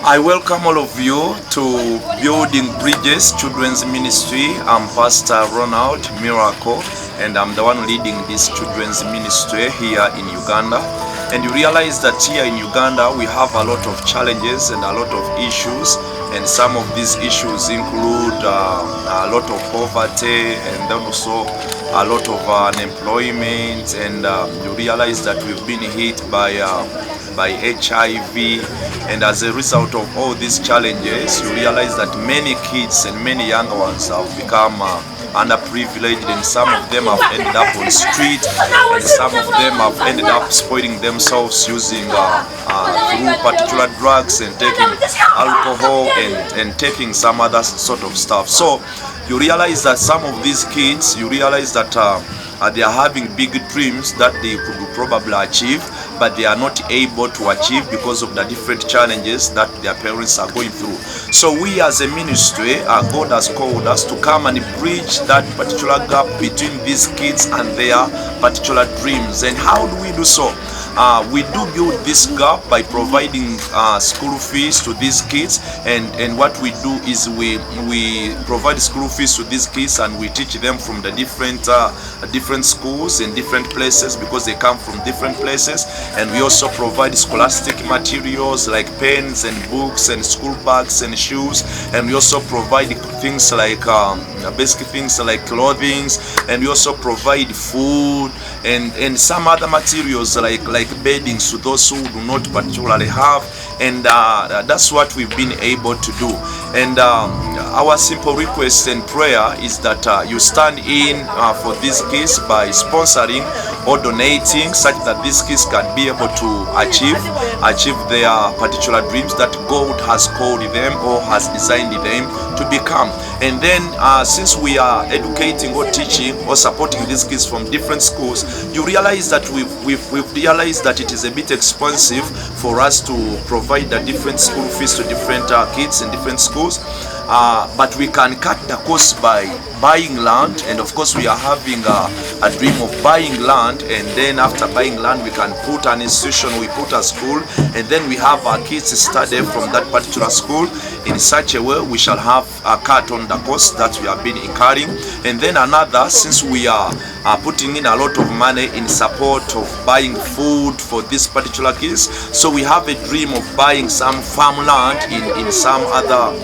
I welcome all of you to Building Bridges Children's Ministry. I'm Pastor Ronald Miracle, and I'm the one leading this children's ministry here in Uganda. And you realize that here in Uganda we have a lot of challenges and a lot of issues, and some of these issues include a lot of poverty and then also a lot of unemployment, and you realize that we've been hit by HIV, and as a result of all these challenges, you realize that many kids and many younger ones have become underprivileged, and some of them have ended up on the street, and some of them have ended up spoiling themselves using through particular drugs and taking alcohol and taking some other sort of stuff. So you realize that some of these kids, you realize that they are having big dreams that they could probably achieve, but they are not able to achieve because of the different challenges that their parents are going through. So we as a ministry, God has called us to come and bridge that particular gap between these kids and their particular dreams. And how do we do so? We do build this gap by providing school fees to these kids, and what we do is we provide school fees to these kids, and we teach them from the different schools in different places, because they come from different places. And we also provide scholastic materials like pens and books and school bags and shoes, and we also provide things like basic things like clothing, and we also provide food and some other materials like beddings to those who do not particularly have, and that's what we've been able to do. And our simple request and prayer is that you stand in for these kids by sponsoring or donating, such that these kids can be able to achieve their particular dreams that God has called them or has designed them to become. And then since we are educating or teaching or supporting these kids from different schools, you realize that we've realized that it is a bit expensive for us to provide the different school fees to different kids in different schools. But we can cut the cost by buying land, and of course we are having a dream of buying land, and then after buying land we can put an institution, we put a school, and then we have our kids study from that particular school. In such a way we shall have a cut on the cost that we have been incurring. And then another, since we are putting in a lot of money in support of buying food for these particular kids, so we have a dream of buying some farmland in some other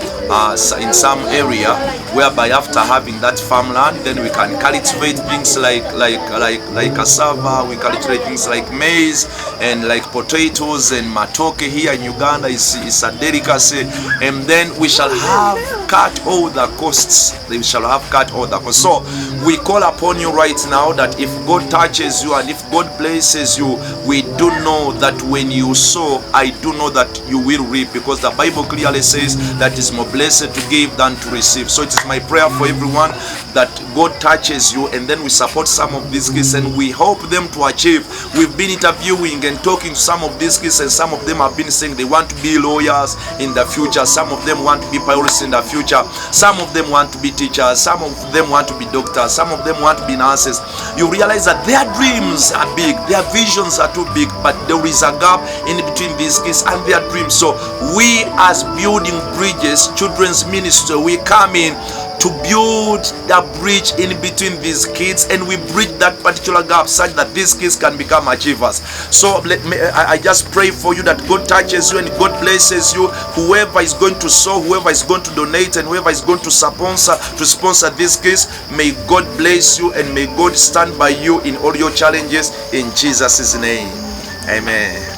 in some area, whereby after having that farmland, then we can cultivate things like cassava, we cultivate things like maize and like potatoes and matoke. Here in Uganda is a delicacy, and then we shall have cut all the costs. We shall have cut all the costs. So we call upon you right now that if God touches you and if God blesses you, we do know that when you sow, I do know that you will reap, because the Bible clearly says that it's more blessed to give than to receive. So it is my prayer for everyone that God touches you, and then we support some of these kids and we help them to achieve. We've been interviewing and talking to some of these kids, and some of them have been saying they want to be lawyers in the future, some of them want to be pilots in the future, some of them want to be teachers, some of them want to be doctors, some of them want to be nurses. You realize that their dreams are big, their visions are too big, but there is a gap in between these kids and their dreams. So we as Building Bridges Children's Ministry, we come in to build the bridge in between these kids, and we bridge that particular gap such that these kids can become achievers. So I just pray for you that God touches you and God blesses you. Whoever is going to sow, whoever is going to donate, and whoever is going to sponsor these kids, may God bless you and may God stand by you in all your challenges, in Jesus' name. Amen.